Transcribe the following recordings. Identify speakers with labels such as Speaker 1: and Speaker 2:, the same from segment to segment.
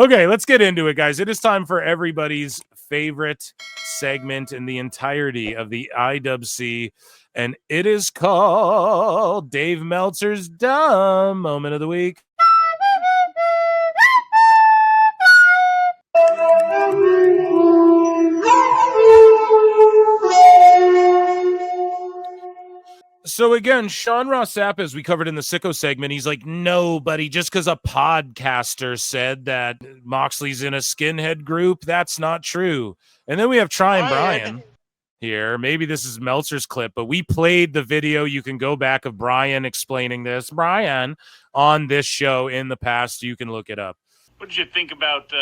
Speaker 1: Okay, let's get into it, guys. It is time for everybody's favorite segment in the entirety of the IWC, and it is called Dave Meltzer's Dumb Moment of the Week. So again, Sean Ross Sapp, as we covered in the Sicko segment, he's like, nobody, just because a podcaster said that Moxley's in a skinhead group, that's not true. And then we have Brian here. Maybe this is Meltzer's clip, but we played the video. You can go back of Brian explaining this. Brian on this show in the past. You can look it up.
Speaker 2: What did you think about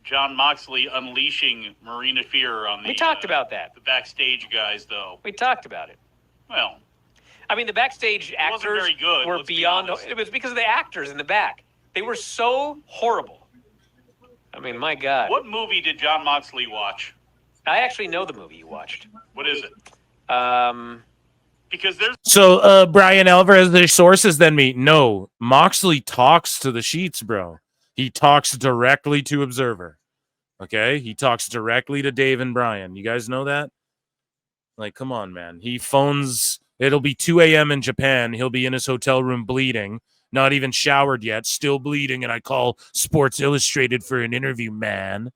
Speaker 2: Jon Moxley unleashing Marina Fear on the...
Speaker 3: We talked about that.
Speaker 2: The backstage guys, though.
Speaker 3: We talked about it.
Speaker 2: Well...
Speaker 3: I mean, the backstage actors were beyond... It was because of the actors in the back. They were so horrible. I mean, my God.
Speaker 2: What movie did Jon Moxley watch?
Speaker 3: I actually know the movie you watched.
Speaker 2: What is it? Because there's...
Speaker 1: So, Bryan Alvarez, their sources then meet. No, Moxley talks to the sheets, bro. He talks directly to Observer. Okay? He talks directly to Dave and Bryan. You guys know that? Like, come on, man. He phones... It'll be 2 a.m. in Japan. He'll be in his hotel room bleeding, not even showered yet, still bleeding, and I call Sports Illustrated for an interview, man.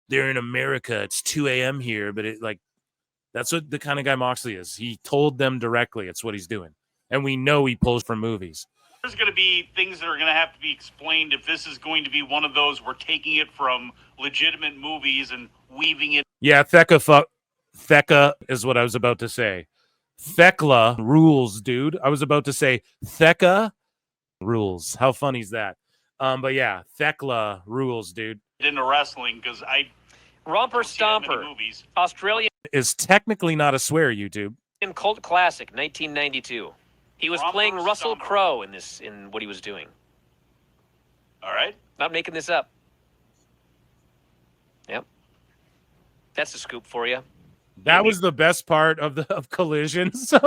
Speaker 1: They're in America. It's 2 a.m. here, but that's what the kind of guy Moxley is. He told them directly it's what he's doing. And we know he pulls from movies.
Speaker 2: There's going to be things that are going to have to be explained if this is going to be one of those we're taking it from legitimate movies and weaving it.
Speaker 1: Yeah, Thecka is what I was about to say. Thekla rules, dude. I was about to say Thecka rules. How funny is that? But yeah, Thekla rules, dude.
Speaker 2: Into wrestling because
Speaker 3: Romper Stomper, Australian,
Speaker 1: is technically not a swear, YouTube.
Speaker 3: In cult classic, 1992. He was playing Russell Crowe in what he was doing.
Speaker 2: All right.
Speaker 3: Not making this up. Yep. That's a scoop for you.
Speaker 1: That was the best part of Collision. So,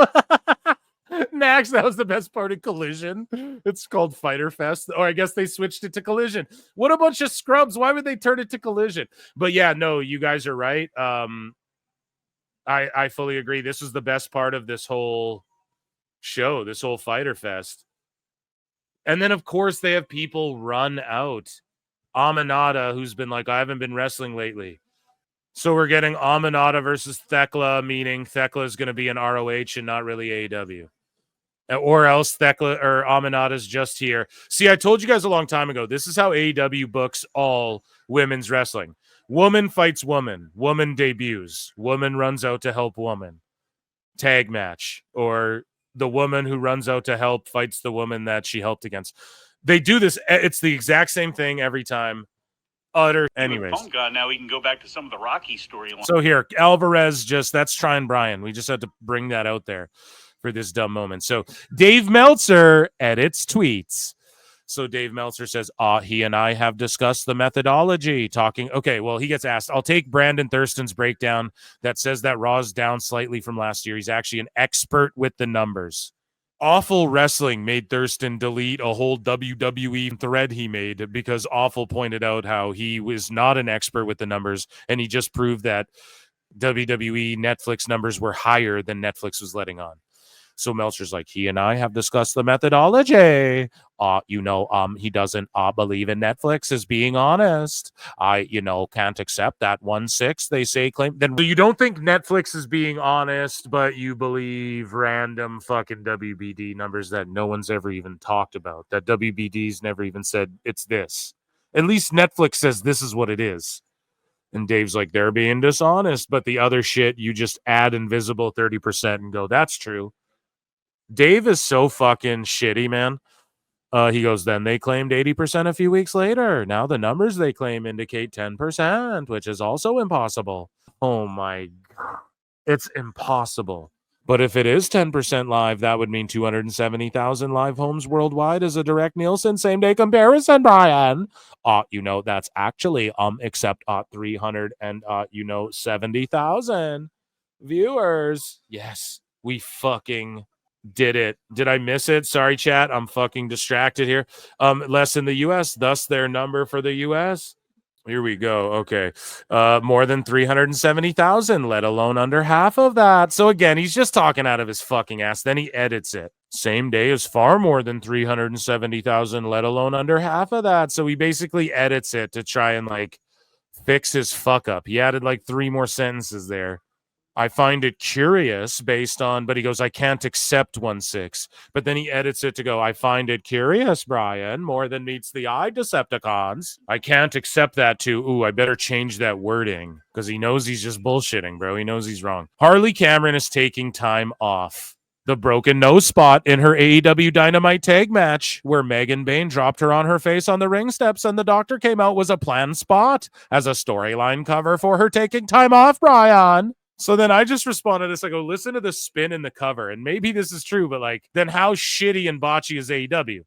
Speaker 1: Max, that was the best part of Collision. It's called Fighter Fest. Or I guess they switched it to Collision. What a bunch of scrubs. Why would they turn it to Collision? But yeah, no, you guys are right. I fully agree. This was the best part of this whole show, this whole Fighter Fest. And then, of course, they have people run out. Aminata, who's been like, I haven't been wrestling lately. So we're getting Aminata versus Thekla, meaning Thekla is going to be an ROH and not really AEW. Or else Thekla or Aminata's just here. See, I told you guys a long time ago, this is how AEW books all women's wrestling. Woman fights woman. Woman debuts. Woman runs out to help woman. Tag match. Or the woman who runs out to help fights the woman that she helped against. They do this. It's the exact same thing every time. Anyways.
Speaker 2: Now we can go back to some of the Rocky storylines.
Speaker 1: So here, Alvarez that's trying Brian. We just had to bring that out there for this dumb moment. So Dave Meltzer edits tweets. So Dave Meltzer says, he and I have discussed the methodology talking. Okay, well, he gets asked. I'll take Brandon Thurston's breakdown that says that Raw's down slightly from last year. He's actually an expert with the numbers. Awful Wrestling made Thurston delete a whole WWE thread he made because Awful pointed out how he was not an expert with the numbers, and he just proved that WWE Netflix numbers were higher than Netflix was letting on. So Meltzer's like, he and I have discussed the methodology. He doesn't believe in Netflix as being honest. Can't accept that 1/6 they say claim. Then you don't think Netflix is being honest, but you believe random fucking WBD numbers that no one's ever even talked about. That WBD's never even said it's this. At least Netflix says this is what it is. And Dave's like, they're being dishonest, but the other shit, you just add invisible 30% and go, that's true. Dave is so fucking shitty, man. He goes, then they claimed 80% a few weeks later. Now the numbers they claim indicate 10%, which is also impossible. Oh my God. It's impossible. But if it is 10% live, that would mean 270,000 live homes worldwide as a direct Nielsen same-day comparison, Brian. That's actually, except 370,000 viewers. Yes, we fucking Did it? Did I miss it? Sorry, chat. I'm fucking distracted here. Less in the U.S., thus their number for the U.S. Here we go. Okay. More than 370,000, let alone under half of that. So again, he's just talking out of his fucking ass. Then he edits it. Same day is far more than 370,000, let alone under half of that. So he basically edits it to try and like fix his fuck up. He added like 3 more sentences there. I find it curious based on, but he goes, I can't accept 1/6. But then he edits it to go, I find it curious, Brian, more than meets the eye, Decepticons. I can't accept that too. Ooh, I better change that wording because he knows he's just bullshitting, bro. He knows he's wrong. Harley Cameron is taking time off. The broken nose spot in her AEW Dynamite tag match where Megan Bain dropped her on her face on the ring steps and the doctor came out was a planned spot as a storyline cover for her taking time off, Brian. So then I just responded to this. I go, listen to the spin in the cover. And maybe this is true, but like, then how shitty and botchy is AEW?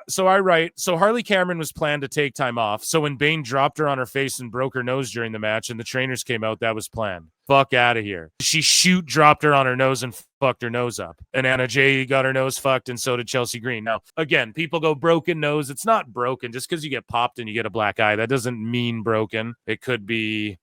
Speaker 1: So Harley Cameron was planned to take time off. So when Bane dropped her on her face and broke her nose during the match and the trainers came out, that was planned. Fuck out of here. She dropped her on her nose and fucked her nose up. And Anna Jay got her nose fucked and so did Chelsea Green. Now, again, people go broken nose. It's not broken. Just because you get popped and you get a black eye, that doesn't mean broken. It could be,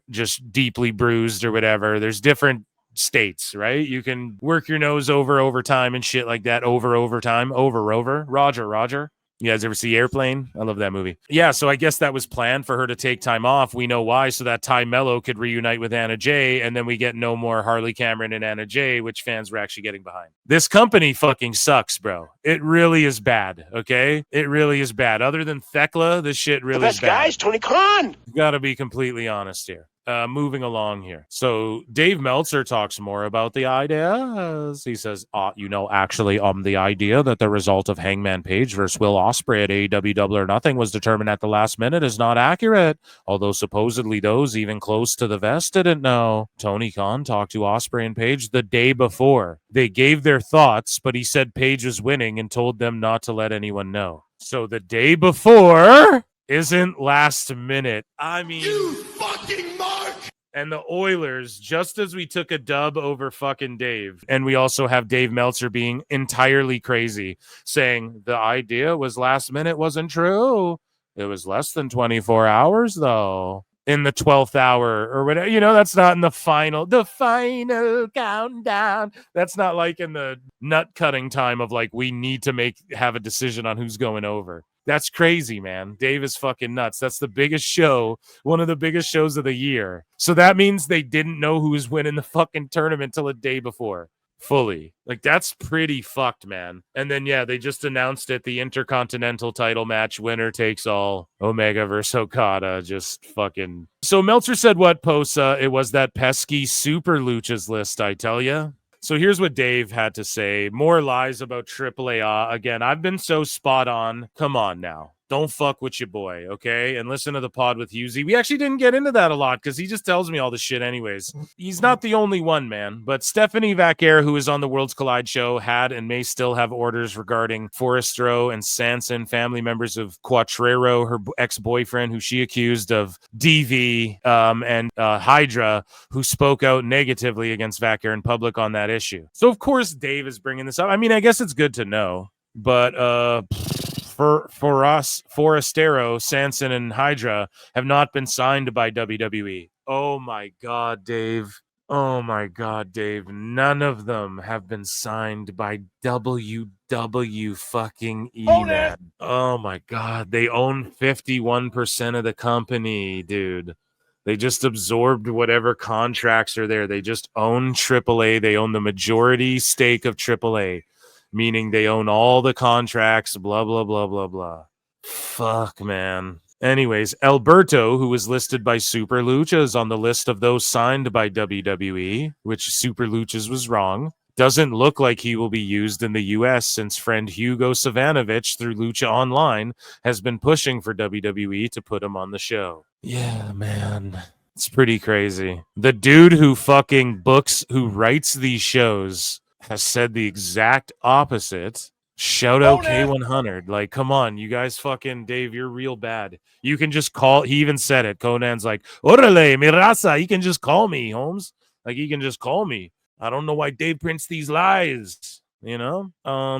Speaker 1: just deeply bruised or whatever. There's different states, right? You can work your nose over time and shit like that over time. Roger. You guys ever see Airplane? I love that movie. Yeah, so I guess that was planned for her to take time off. We know why, so that Ty Mello could reunite with Anna Jay, and then we get no more Harley Cameron and Anna Jay, which fans were actually getting behind. This company fucking sucks, bro. It really is bad, okay? It really is bad. Other than Thekla, this shit really is bad. The best guy's Tony Khan! Gotta be completely honest here. Moving along here. So Dave Meltzer talks more about the ideas. He says, the idea that the result of Hangman Page versus Will Ospreay at AEW Double or Nothing was determined at the last minute is not accurate, although supposedly those even close to the vest didn't know. Tony Khan talked to Ospreay and Page the day before. They gave their thoughts, but he said Page was winning and told them not to let anyone know. So the day before isn't last minute. I mean, you fucking mark. And the Oilers, just as we took a dub over fucking Dave, and we also have Dave Meltzer being entirely crazy, saying the idea was last minute wasn't true. It was less than 24 hours, though. In the 12th hour or whatever, that's not in the final countdown. That's not like in the nut cutting time of like, we need to have a decision on who's going over. That's crazy, man. Dave is fucking nuts. That's the biggest show, one of the biggest shows of the year. So that means they didn't know who was winning the fucking tournament till a day before. Fully. Like, that's pretty fucked, man. And then, yeah, they just announced it. The Intercontinental title match, winner takes all. Omega versus Okada. Just fucking. So Meltzer said what, Posa? It was that pesky Super Luchas list, I tell ya. So here's what Dave had to say. More lies about AAA. Again, I've been so spot on. Come on now. Don't fuck with your boy, okay? And listen to the pod with Husey. We actually didn't get into that a lot because he just tells me all this shit anyways. He's not the only one, man. But Stephanie Vaquer, who is on the Worlds Collide show, had and may still have orders regarding Forestro and Sanson, family members of Quattrero, her ex-boyfriend, who she accused of DV, and Hydra, who spoke out negatively against Vaquer in public on that issue. So, of course, Dave is bringing this up. I mean, I guess it's good to know. But, For us, Forestero, Sanson, and Hydra have not been signed by WWE. Oh my God, Dave. None of them have been signed by WW fucking E-Man. Oh my God. They own 51% of the company, dude. They just absorbed whatever contracts are there. They just own AAA. They own the majority stake of AAA. Meaning they own all the contracts, blah, blah, blah, blah, blah. Fuck, man. Anyways, Alberto, who was listed by Super Luchas on the list of those signed by WWE, which Super Luchas was wrong, doesn't look like he will be used in the U.S. since friend Hugo Savanovich through Lucha Online has been pushing for WWE to put him on the show. Yeah, man. It's pretty crazy. The dude who fucking writes these shows has said the exact opposite. Shout out K100. Like, come on, you guys fucking, Dave, you're real bad. You can just call, he even said it. Conan's like, Orale, mi raza, you can just call me, Holmes. Like, you can just call me. I don't know why Dave prints these lies. You know,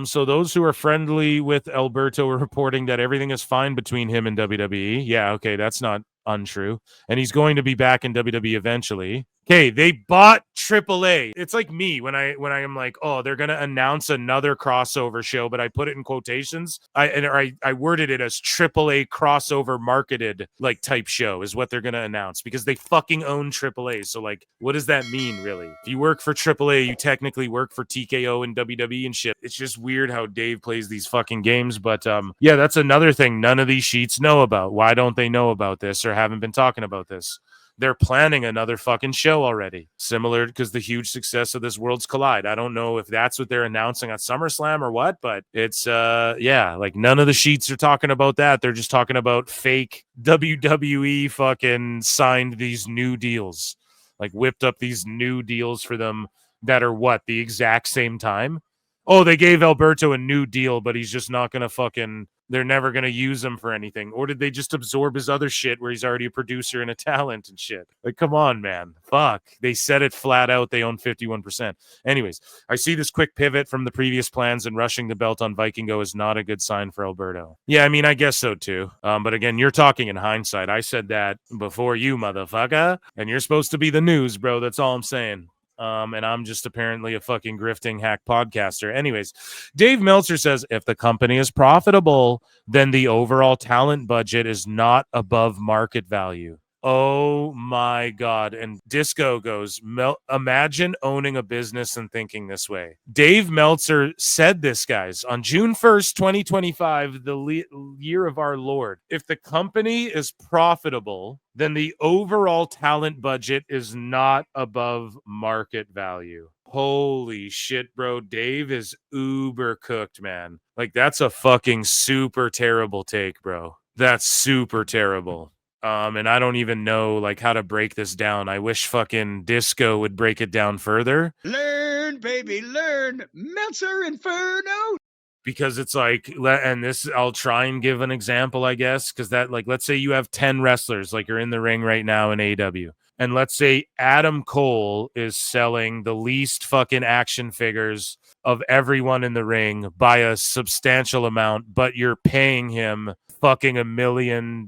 Speaker 1: so those who are friendly with Alberto are reporting that everything is fine between him and WWE. Yeah, okay, that's not untrue. And he's going to be back in WWE eventually. Okay, they bought AAA. It's like me when I am like, oh, they're gonna announce another crossover show, but I put it in quotations. I worded it as AAA crossover marketed like type show is what they're gonna announce because they fucking own AAA. So like, what does that mean really? If you work for AAA, you technically work for TKO and WWE and shit. It's just weird how Dave plays these fucking games. But yeah, that's another thing none of these sheets know about. Why don't they know about this or haven't been talking about this? They're planning another fucking show already. Similar because the huge success of this Worlds Collide. I don't know if that's what they're announcing at SummerSlam or what, but it's yeah, like none of the sheets are talking about that. They're just talking about fake WWE fucking signed these new deals. Like whipped up these new deals for them that are what, the exact same time? Oh, they gave Alberto a new deal, but he's just not gonna fucking they're never going to use him for anything. Or did they just absorb his other shit where he's already a producer and a talent and shit? Like, come on, man. Fuck. They said it flat out. They own 51%. Anyways, I see this quick pivot from the previous plans, and rushing the belt on Vikingo is not a good sign for Alberto. Yeah, I mean, I guess so too. But again, you're talking in hindsight. I said that before you, motherfucker. And you're supposed to be the news, bro. That's all I'm saying. And I'm just apparently a fucking grifting hack podcaster. Anyways, Dave Meltzer says if the company is profitable, then the overall talent budget is not above market value. Oh my God. And Disco goes, imagine owning a business and thinking this way. Dave Meltzer said this, guys, on June 1st, 2025, the year of our Lord. If the company is profitable, then the overall talent budget is not above market value. Holy shit, bro. Dave is uber cooked, man. Like, that's a fucking super terrible take, bro. That's super terrible. And I don't even know like how to break this down. I wish fucking Disco would break it down further.
Speaker 4: Learn, baby, learn. Meltzer Inferno.
Speaker 1: Because it's like, and this, I'll try and give an example, I guess, because that, like, let's say you have 10 wrestlers, like you're in the ring right now in AEW. And let's say Adam Cole is selling the least fucking action figures of everyone in the ring by a substantial amount, but you're paying him fucking $1 million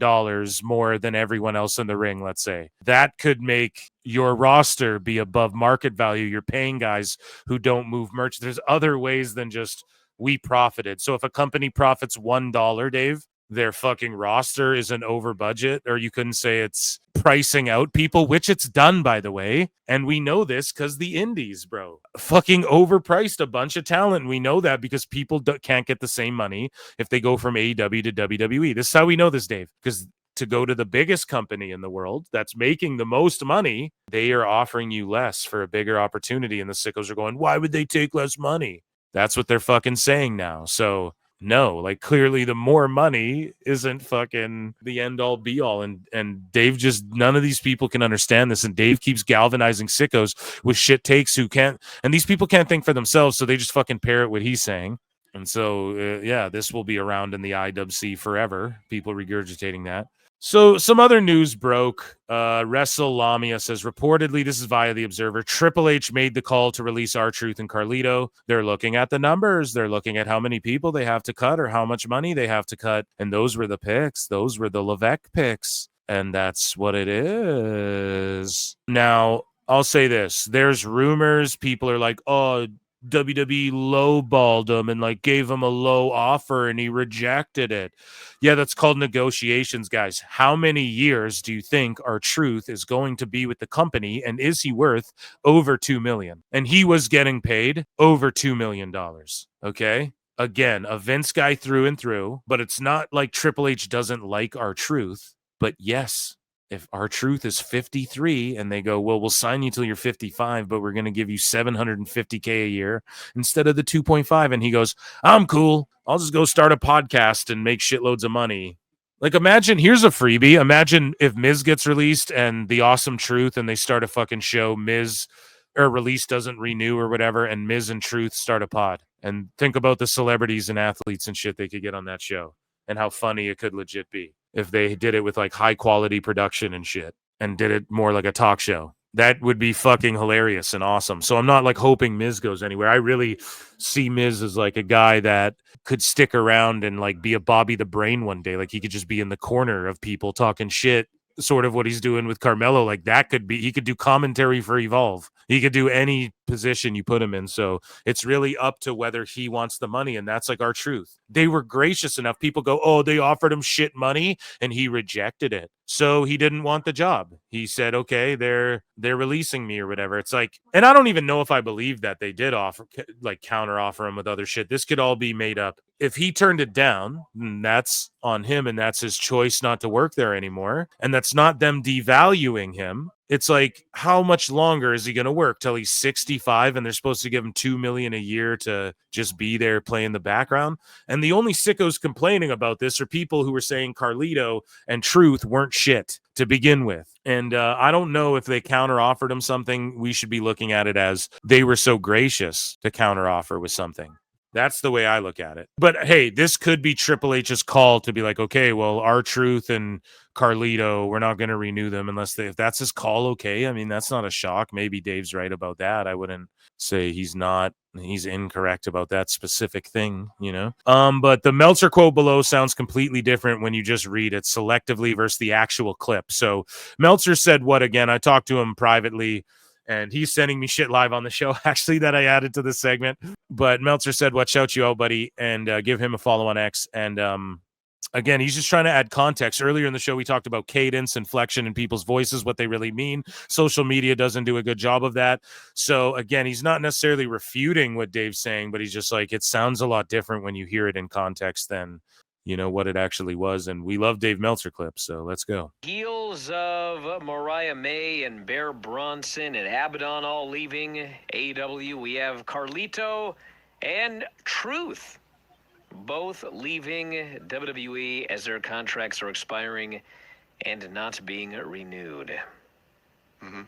Speaker 1: more than everyone else in the ring, let's say. That could make your roster be above market value. You're paying guys who don't move merch. There's other ways than just we profited. So if a company profits $1, Dave, their fucking roster isn't over budget, or you couldn't say it's pricing out people, which it's done, by the way. And we know this because the indies, bro, fucking overpriced a bunch of talent. We know that because people can't get the same money if they go from AEW to WWE. This is how we know this, Dave, because to go to the biggest company in the world that's making the most money, they are offering you less for a bigger opportunity. And the sickos are going, why would they take less money? That's what they're fucking saying now. So no, like clearly the more money isn't fucking the end all be all. And Dave just, none of these people can understand this. And Dave keeps galvanizing sickos with shit takes who can't, and these people can't think for themselves. So they just fucking parrot what he's saying. And so, yeah, this will be around in the IWC forever. People regurgitating that. So some other news broke. Wrestle Lamia says, reportedly, this is via The Observer, Triple H made the call to release R-Truth and Carlito. They're looking at the numbers. They're looking at how many people they have to cut or how much money they have to cut. And those were the picks. Those were the Levesque picks. And that's what it is. Now, I'll say this. There's rumors. People are like, oh, WWE lowballed him and like gave him a low offer and he rejected it. Yeah, that's called negotiations, guys. How many years do you think R-Truth is going to be with the company, and is he worth over $2 million? And he was getting paid over $2 million. Okay, again, a Vince guy through and through, but it's not like Triple H doesn't like R-Truth. But yes, if R-Truth is 53 and they go, well, we'll sign you till you're 55, but we're going to give you $750K a year instead of the 2.5. And he goes, I'm cool. I'll just go start a podcast and make shitloads of money. Like, imagine, here's a freebie. Imagine if Miz gets released and the Awesome Truth and they start a fucking show, Miz or release doesn't renew or whatever, and Miz and Truth start a pod. And think about the celebrities and athletes and shit they could get on that show and how funny it could legit be if they did it with like high quality production and shit and did it more like a talk show. That would be fucking hilarious and awesome. So I'm not like hoping Miz goes anywhere. I really see Miz as like a guy that could stick around and like be a Bobby the Brain one day. Like he could just be in the corner of people talking shit, sort of what he's doing with Carmelo. Like that could be, he could do commentary for Evolve. He could do any position you put him in. So it's really up to whether he wants the money. And that's like our truth. They were gracious enough. People go, oh, they offered him shit money and he rejected it. So he didn't want the job. He said, okay, they're releasing me or whatever. It's like, and I don't even know if I believe that they did offer, like counter offer him with other shit. This could all be made up. If he turned it down, that's on him and that's his choice not to work there anymore. And that's not them devaluing him. It's like, how much longer is he going to work till he's 65 and they're supposed to give him $2 million a year to just be there playing the background? And the only sickos complaining about this are people who were saying Carlito and Truth weren't shit to begin with. And I don't know if they counter offered him something. We should be looking at it as they were so gracious to counter offer with something. That's the way I look at it. But hey, this could be Triple H's call to be like, okay, well, R-Truth and Carlito, we're not going to renew them unless if that's his call. Okay. I mean, that's not a shock. Maybe Dave's right about that. I wouldn't say he's incorrect about that specific thing, you know? But the Meltzer quote below sounds completely different when you just read it selectively versus the actual clip. So Meltzer said what again? I talked to him privately. And he's sending me shit live on the show, actually, that I added to this segment. But Meltzer said, what, shout you out, buddy, and give him a follow on X. And again, he's just trying to add context. Earlier in the show, we talked about cadence, inflection in people's voices, what they really mean. Social media doesn't do a good job of that. So again, he's not necessarily refuting what Dave's saying, but he's just like, it sounds a lot different when you hear it in context than what it actually was. And we love Dave Meltzer clips, so let's go.
Speaker 3: Heels of Mariah May and Bear Bronson and Abaddon all leaving AEW. We have Carlito and Truth both leaving WWE as their contracts are expiring and not being renewed.
Speaker 5: Mm-hmm.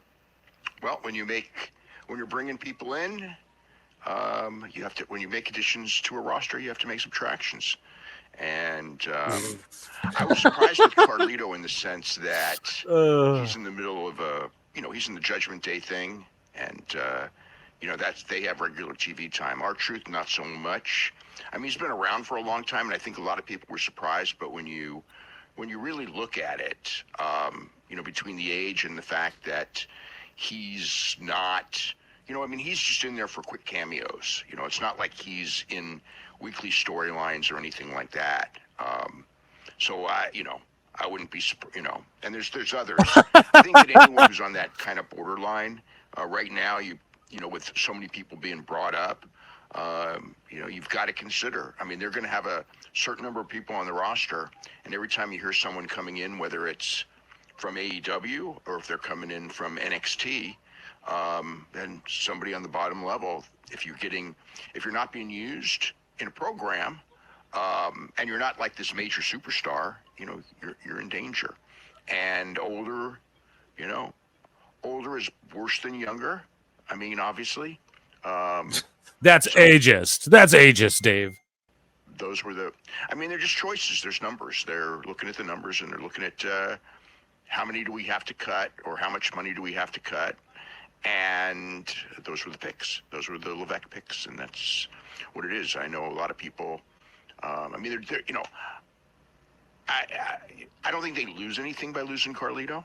Speaker 5: Well, when you're bringing people in, you have to, when you make additions to a roster, you have to make subtractions. And I was surprised with Carlito in the sense that he's in the middle of he's in the Judgment Day thing, and they have regular TV time. R-Truth, not so much. I mean, he's been around for a long time, and I think a lot of people were surprised. But when you really look at it, between the age and the fact that he's not, he's just in there for quick cameos. It's not like he's in weekly storylines or anything like that. So I wouldn't be, and there's others. I think that anyone who's on that kind of borderline right now, with so many people being brought up, you've got to consider. I mean, they're going to have a certain number of people on the roster, and every time you hear someone coming in, whether it's from AEW or if they're coming in from NXT, then somebody on the bottom level, if you're not being used in a program, and you're not like this major superstar, you're in danger. And older is worse than younger. I mean, obviously.
Speaker 1: That's ageist. That's ageist, Dave.
Speaker 5: Those were they're just choices. There's numbers. They're looking at the numbers and they're looking at how many do we have to cut or how much money do we have to cut. And those were the picks. Those were the Levesque picks, and that's what it is. I know a lot of people. I don't think they lose anything by losing Carlito.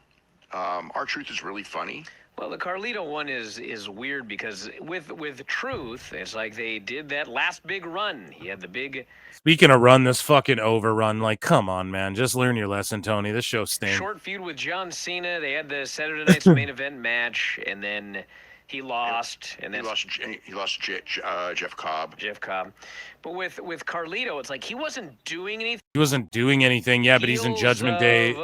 Speaker 5: R-Truth is really funny.
Speaker 3: Well, the Carlito one is weird because with Truth, it's like they did that last big run. He had the big.
Speaker 1: Speaking of run, this fucking overrun. Like, come on, man. Just learn your lesson, Tony. This show stinks.
Speaker 3: Short feud with John Cena. They had the Saturday Night's main event match, and then he lost. And then
Speaker 5: he lost Jeff Cobb.
Speaker 3: But with Carlito, it's like he wasn't doing anything.
Speaker 1: He wasn't doing anything, yeah, but he's in Judgment Day.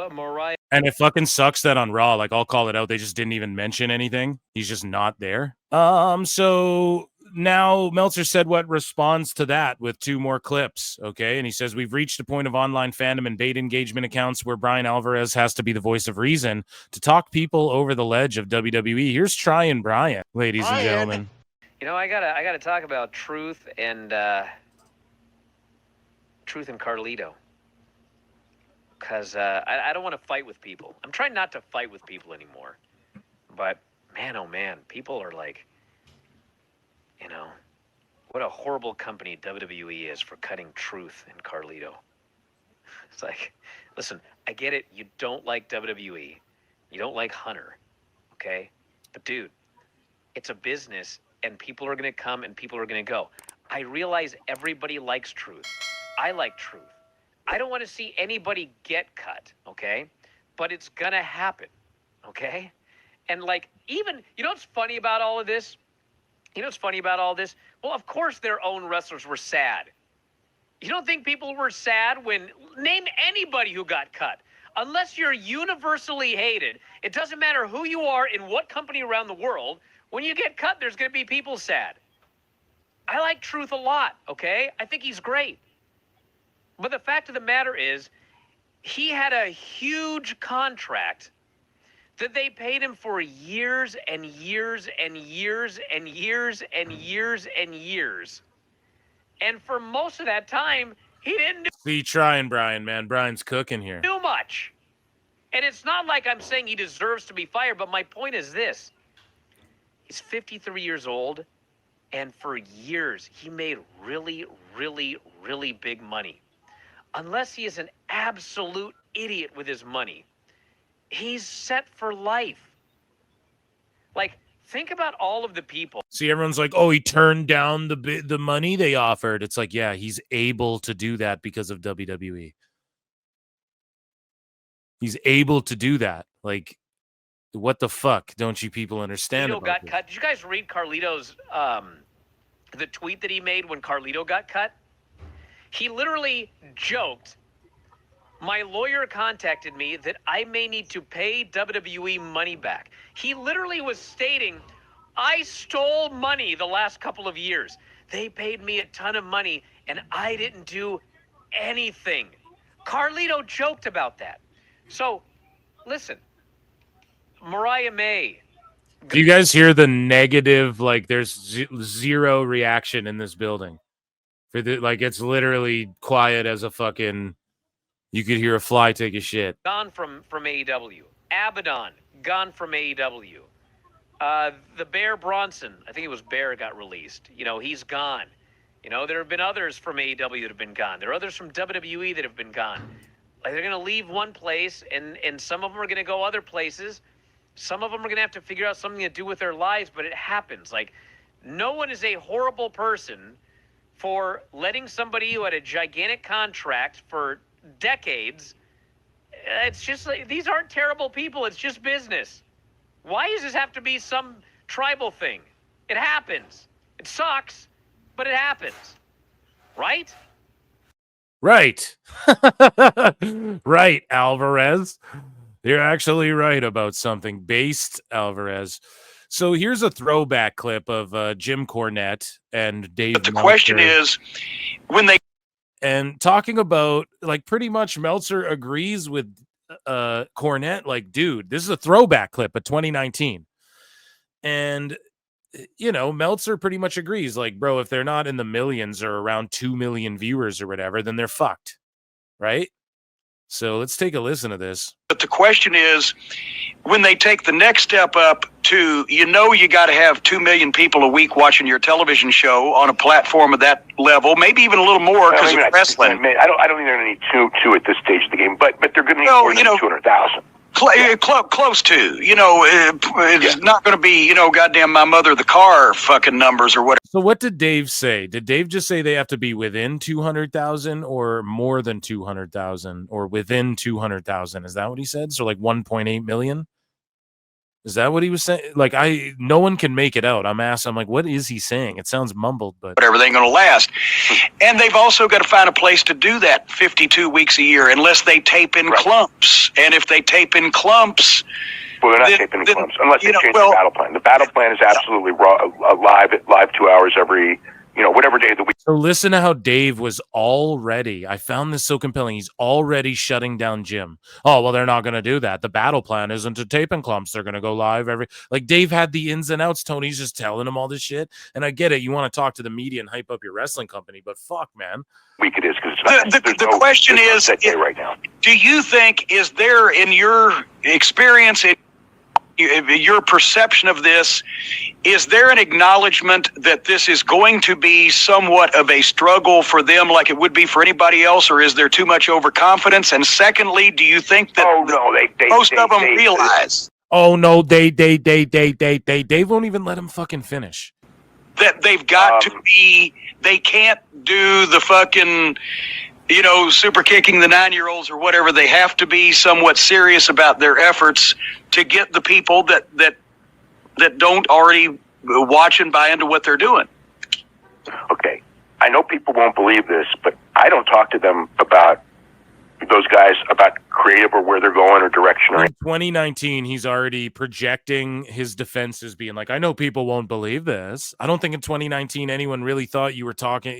Speaker 1: And it fucking sucks that on Raw, like, I'll call it out, they just didn't even mention anything. He's just not there. So now Meltzer said what responds to that with 2 more clips, okay? And he says, we've reached a point of online fandom and bait engagement accounts where Bryan Alvarez has to be the voice of reason to talk people over the ledge of WWE. Here's trying Bryan, ladies and gentlemen.
Speaker 3: I gotta talk about Truth and Carlito. Because I don't want to fight with people. I'm trying not to fight with people anymore. But man, oh man, people are like, what a horrible company WWE is for cutting Truth and Carlito. It's like, listen, I get it. You don't like WWE. You don't like Hunter. Okay? But dude, it's a business and people are going to come and people are going to go. I realize everybody likes Truth. I like Truth. I don't want to see anybody get cut. Okay? But it's going to happen. Okay? And like, even, what's funny about all of this? Well, of course their own wrestlers were sad. You don't think people were sad when, name anybody who got cut. Unless you're universally hated, it doesn't matter who you are in what company around the world, when you get cut, there's going to be people sad. I like Truth a lot, okay? I think he's great. But the fact of the matter is, he had a huge contract that they paid him for years and years and years and years and years and years. And for most of that time, he didn't
Speaker 1: See, trying Bryan, man. Bryan's cooking here.
Speaker 3: do much. And it's not like I'm saying he deserves to be fired, but my point is this. He's 53 years old, and for years, he made really, really, really big money. Unless he is an absolute idiot with his money, he's set for life. Like, think about all of the people.
Speaker 1: See, everyone's like, oh, he turned down the money they offered. It's like, yeah, he's able to do that because of WWE. He's able to do that. Like, what the fuck don't you people understand about
Speaker 3: got
Speaker 1: this?
Speaker 3: cut. Did you guys read Carlito's, the tweet that he made when Carlito got cut? He literally joked, my lawyer contacted me that I may need to pay WWE money back. He literally was stating, I stole money the last couple of years. They paid me a ton of money, and I didn't do anything. Carlito joked about that. So, listen, Mariah May.
Speaker 1: Do you guys hear the negative? Like, there's zero reaction in this building. Like, it's literally quiet as a fucking... You could hear a fly take a shit.
Speaker 3: Gone from AEW. Abaddon, gone from AEW. The Bear Bronson, I think it was Bear, got released. He's gone. There have been others from AEW that have been gone. There are others from WWE that have been gone. Like, they're going to leave one place, and some of them are going to go other places. Some of them are going to have to figure out something to do with their lives, but it happens. Like, no one is a horrible person for letting somebody who had a gigantic contract for decades. It's just like, these aren't terrible people. It's just business. Why does this have to be some tribal thing? It happens. It sucks, but it happens. Right?
Speaker 1: Right. Right, Alvarez. You're actually right about something. Based Alvarez. So here's a throwback clip of Jim Cornette and Dave
Speaker 6: But the
Speaker 1: Meltzer.
Speaker 6: question is, when they
Speaker 1: And talking about, like, pretty much Meltzer agrees with Cornette. Like, dude, this is a throwback clip of 2019. And, Meltzer pretty much agrees. Like, bro, if they're not in the millions or around 2 million viewers or whatever, then they're fucked. Right? So let's take a listen to this.
Speaker 6: But the question is, when they take the next step up to, you got to have 2 million people a week watching your television show on a platform of that level, maybe even a little more because of wrestling.
Speaker 7: I don't think they're going to need two at this stage of the game, but they're going to need more than 200,000.
Speaker 6: Close to, it's not going to be, goddamn my mother the car fucking numbers or whatever.
Speaker 1: So what did Dave say? Did Dave just say they have to be within 200,000 or more than 200,000 or within 200,000? Is that what he said? So like 1.8 million? Is that what he was saying? Like, no one can make it out. I'm like, what is he saying? It sounds mumbled, but
Speaker 6: whatever, they ain't going to last. And they've also got to find a place to do that 52 weeks a year, unless they tape in clumps. And if they tape in clumps,
Speaker 7: well, they're not taping in clumps unless they change the battle plan. The battle plan is absolutely live 2 hours every, whatever day of the week.
Speaker 1: So listen to how Dave was already, I found this so compelling, he's already shutting down Jim. Oh, well, they're not going to do that. The battle plan isn't to tape in clumps. They're going to go live like, Dave had the ins and outs. Tony's just telling him all this shit. And I get it. You want to talk to the media and hype up your wrestling company, but fuck, man.
Speaker 7: Week it is, because it's not.
Speaker 6: The question is,
Speaker 7: right now,
Speaker 6: do you think, is there, in your experience, your perception of this, is there an acknowledgement that this is going to be somewhat of a struggle for them like it would be for anybody else, or is there too much overconfidence? And secondly, do you think that most of them realize
Speaker 1: Dave won't even let him fucking finish.
Speaker 6: That they've got to be, they can't do the fucking, super kicking the 9-year-olds or whatever. They have to be somewhat serious about their efforts to get the people that don't already watch and buy into what they're doing.
Speaker 7: Okay. I know people won't believe this, but I don't talk to them about those guys about creative or where they're going or direction.
Speaker 1: In 2019, he's already projecting his defenses being like, I know people won't believe this. I don't think in 2019 anyone really thought you were talking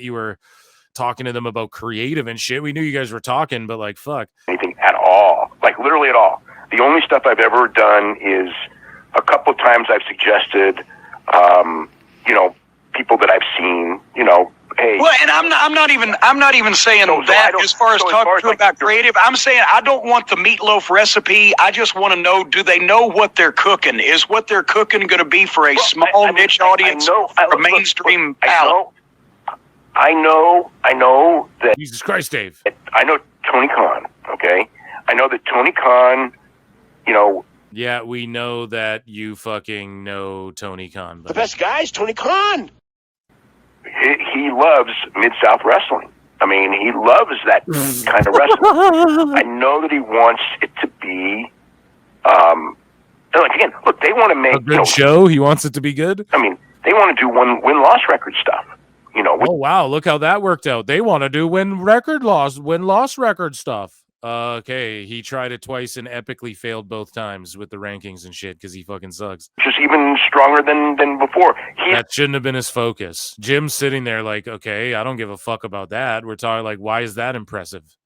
Speaker 1: to them about creative and shit. We knew you guys were talking, but like, fuck.
Speaker 7: Anything at all. Like literally at all. The only stuff I've ever done is a couple of times I've suggested, people that I've seen, hey.
Speaker 6: Well, and I'm not even saying that as far as talking about creative. I'm saying I don't want the meatloaf recipe. I just want to know, do they know what they're cooking? Is what they're cooking going to be for a small niche audience or a mainstream palate?
Speaker 7: I know that.
Speaker 1: Jesus Christ, Dave.
Speaker 7: I know Tony Khan, okay? I know that Tony Khan,
Speaker 1: Yeah, we know that you fucking know Tony Khan.
Speaker 8: The best guy is Tony Khan.
Speaker 7: He loves Mid-South wrestling. I mean, he loves that kind of wrestling. I know that he wants it to be, again, look, they want to make
Speaker 1: a good show. He wants it to be good.
Speaker 7: I mean, they want to do win-loss record stuff.
Speaker 1: Oh wow, look how that worked out. They want to do win-loss record stuff. Okay, he tried it twice and epically failed both times with the rankings and shit because he fucking sucks.
Speaker 7: Just even stronger than before.
Speaker 1: That shouldn't have been his focus. Jim's sitting there like, okay, I don't give a fuck about that. We're talking like, why is that impressive?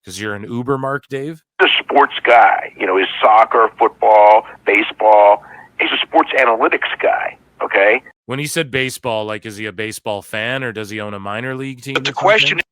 Speaker 1: Because you're an Uber mark, Dave?
Speaker 7: The sports guy, his soccer, football, baseball. He's a sports analytics guy, okay?
Speaker 1: When he said baseball, like, is he a baseball fan or does he own a minor league team?
Speaker 6: But the question is,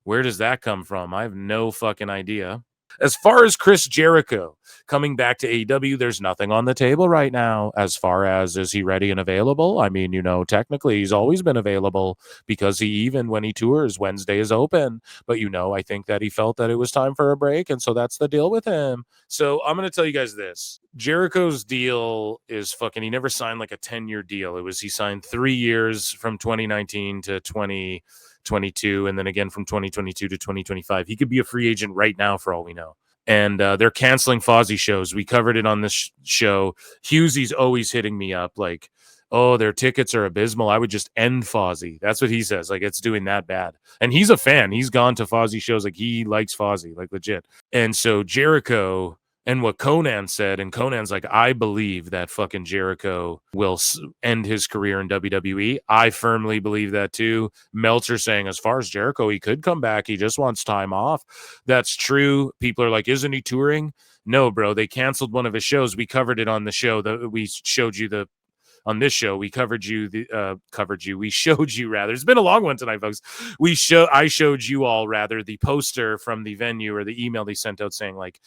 Speaker 1: where does that come from? I have no fucking idea. As far as Chris Jericho coming back to AEW, there's nothing on the table right now. As far as, is he ready and available? I mean, technically he's always been available because even when he tours, Wednesday is open. But, I think that he felt that it was time for a break. And so that's the deal with him. So I'm going to tell you guys this. Jericho's deal is fucking, he never signed like a 10-year deal. He signed 3 years from 2019 to 2022, and then again from 2022 to 2025. He could be a free agent right now for all we know. And they're canceling Fozzy shows. We covered it on this show. Hughesy's always hitting me up like, oh, their tickets are abysmal. I would just end Fozzy. That's what he says. Like, it's doing that bad. And he's a fan. He's gone to Fozzy shows. Like, he likes Fozzy, like legit. And so Jericho, and what Conan said, and Conan's like, I believe that fucking Jericho will end his career in WWE. I firmly believe that too. Meltzer saying, as far as Jericho, he could come back. He just wants time off. That's true. People are like, isn't he touring? No, bro. They canceled one of his shows. We covered it on the show that we showed you on this show. We we showed you rather. It's been a long one tonight, folks. I showed you all rather the poster from the venue or the email they sent out saying like,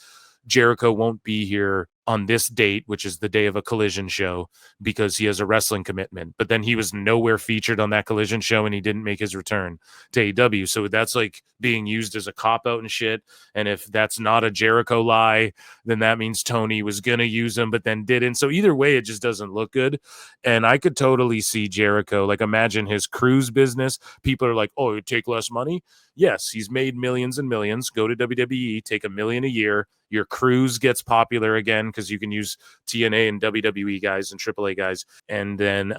Speaker 1: Jericho won't be here on this date, which is the day of a Collision show, because he has a wrestling commitment. But then he was nowhere featured on that Collision show and he didn't make his return to AEW. So that's like being used as a cop-out and shit. And if that's not a Jericho lie, then that means Tony was going to use him but then didn't. So either way, it just doesn't look good. And I could totally see Jericho, like imagine his cruise business. People are like, oh, you take less money? Yes, he's made millions and millions. Go to WWE, take $1 million a year. Your cruise gets popular again because you can use TNA and WWE guys and AAA guys. And then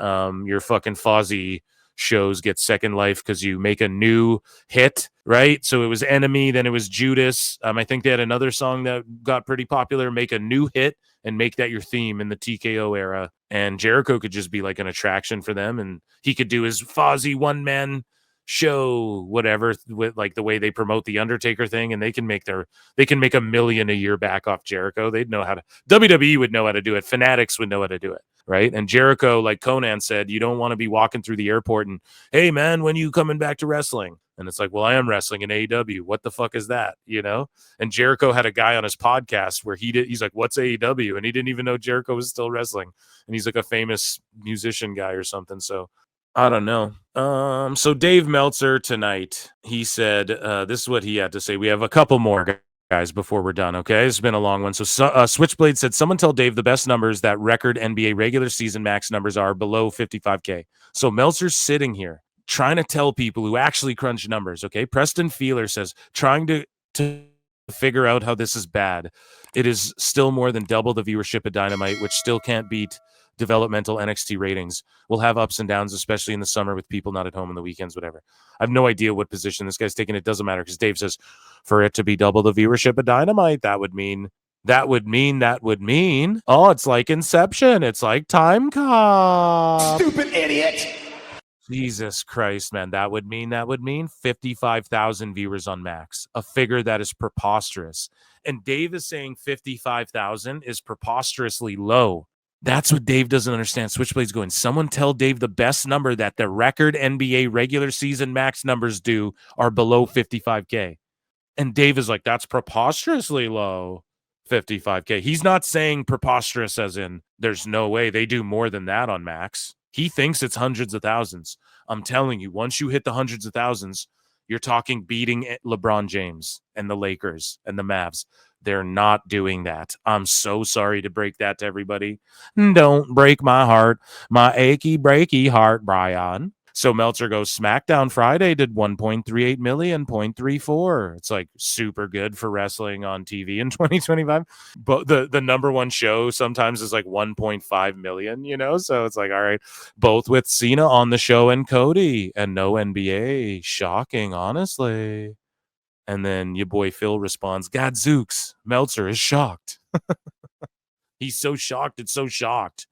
Speaker 1: your fucking Fozzy shows get second life because you make a new hit, right? So it was Enemy, then it was Judas. I think they had another song that got pretty popular. Make a new hit and make that your theme in the TKO era. And Jericho could just be like an attraction for them. And he could do his Fozzy one-man show, whatever, with like the way they promote the Undertaker thing, and they can make $1 million a year back off Jericho. They'd know how to, WWE would know how to do it. Fanatics would know how to do it, right? And Jericho, like Conan said, you don't want to be walking through the airport and, hey man, when you coming back to wrestling? And it's like, well, I am wrestling in AEW. What the fuck is that? You know? And Jericho had a guy on his podcast where he's like, what's AEW? And he didn't even know Jericho was still wrestling. And he's like a famous musician guy or something. So I don't know. So Dave Meltzer tonight, he said, this is what he had to say. We have a couple more guys before we're done. Okay. It's been a long one. So Switchblade said, someone tell Dave the best numbers that record NBA regular season max numbers are below 55K. So Meltzer's sitting here trying to tell people who actually crunch numbers. Okay. Preston Feeler says, trying to figure out how this is bad. It is still more than double the viewership of Dynamite, which still can't beat developmental NXT ratings. Will have ups and downs, especially in the summer with people not at home on the weekends, whatever. I have no idea what position this guy's taking. It doesn't matter because Dave says for it to be double the viewership of Dynamite, that would mean. Oh, it's like Inception. It's like Time Cop.
Speaker 4: Stupid idiot.
Speaker 1: Jesus Christ, man. That would mean 55,000 viewers on Max, a figure that is preposterous. And Dave is saying 55,000 is preposterously low. That's what Dave doesn't understand. Switchblade's going, someone tell Dave the best number that the record NBA regular season max numbers do are below 55K. And Dave is like, that's preposterously low, 55K. He's not saying preposterous as in there's no way they do more than that on Max. He thinks it's hundreds of thousands. I'm telling you, once you hit the hundreds of thousands, you're talking beating LeBron James and the Lakers and the Mavs. They're not doing that. I'm so sorry to break that to everybody. Don't break my heart, my achy, breaky heart, Brian. So Meltzer goes, SmackDown Friday did 1.38 million, 0.34. It's like super good for wrestling on TV in 2025. But the number one show sometimes is like 1.5 million, you know? So it's like, all right, both with Cena on the show and Cody and no NBA. Shocking, honestly. And then your boy Phil responds, Gadzooks, Meltzer is shocked. He's so shocked. It's so shocked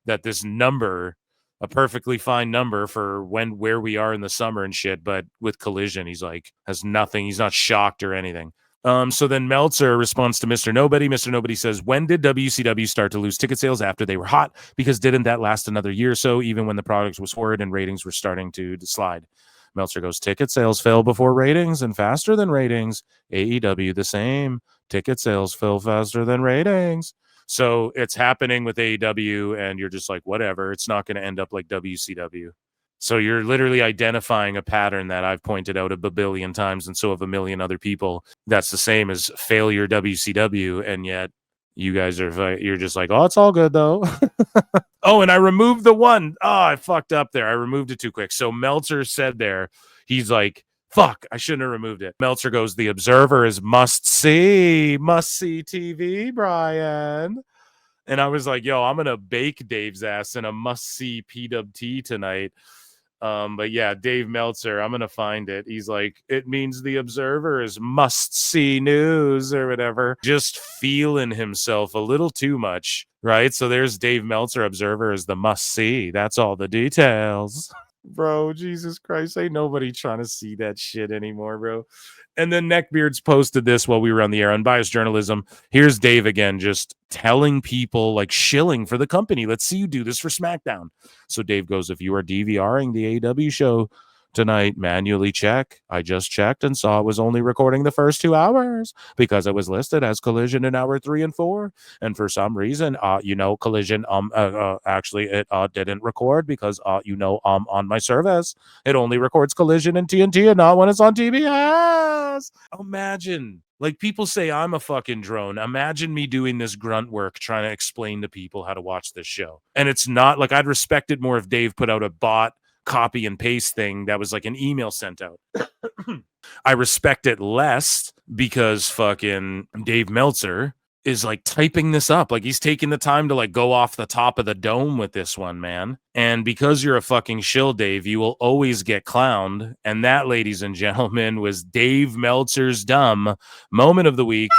Speaker 1: that this number, a perfectly fine number for where we are in the summer and shit, but with Collision, he's like, has nothing. He's not shocked or anything. So then Meltzer responds to Mr. Nobody. Mr. Nobody says, when did WCW start to lose ticket sales after they were hot? Because didn't that last another year or so, even when the product was horrid and ratings were starting to slide? Meltzer goes, ticket sales fell before ratings and faster than ratings. AEW the same. Ticket sales fell faster than ratings. So it's happening with AEW, and you're just like, whatever. It's not going to end up like WCW. So you're literally identifying a pattern that I've pointed out a billion times, and so have a million other people. That's the same as failure WCW, and yet you guys you're just like, oh, it's all good though. Oh, and I removed the one. Oh, I fucked up there. I removed it too quick. So Meltzer said there, he's like, fuck, I shouldn't have removed it. Meltzer goes, the Observer is must-see TV, Brian. And I was like, yo, I'm going to bake Dave's ass in a must-see PWT tonight. But yeah, Dave Meltzer, I'm going to find it. He's like, it means the Observer is must-see news or whatever. Just feeling himself a little too much, right? So there's Dave Meltzer, Observer is the must-see. That's all the details. Bro, Jesus Christ, ain't nobody trying to see that shit anymore, bro. And then Neckbeards posted this while we were on the air. Unbiased journalism. Here's Dave again, just telling people, like, shilling for the company. Let's see you do this for SmackDown. So Dave goes, if you are DVRing the AEW show tonight, manually check. I just checked and saw it was only recording the first 2 hours because it was listed as Collision in hour 3 and 4. And for some reason, Collision, actually it didn't record because, on my service, it only records Collision and TNT and not when it's on TBS. Imagine, like, people say I'm a fucking drone. Imagine me doing this grunt work trying to explain to people how to watch this show. And it's not like, I'd respect it more if Dave put out a bot copy and paste thing that was like an email sent out. I respect it less because fucking Dave Meltzer is like typing this up. Like, he's taking the time to like go off the top of the dome with this one, man. And because you're a fucking shill, Dave, you will always get clowned. And that, ladies and gentlemen, was Dave Meltzer's dumb moment of the week.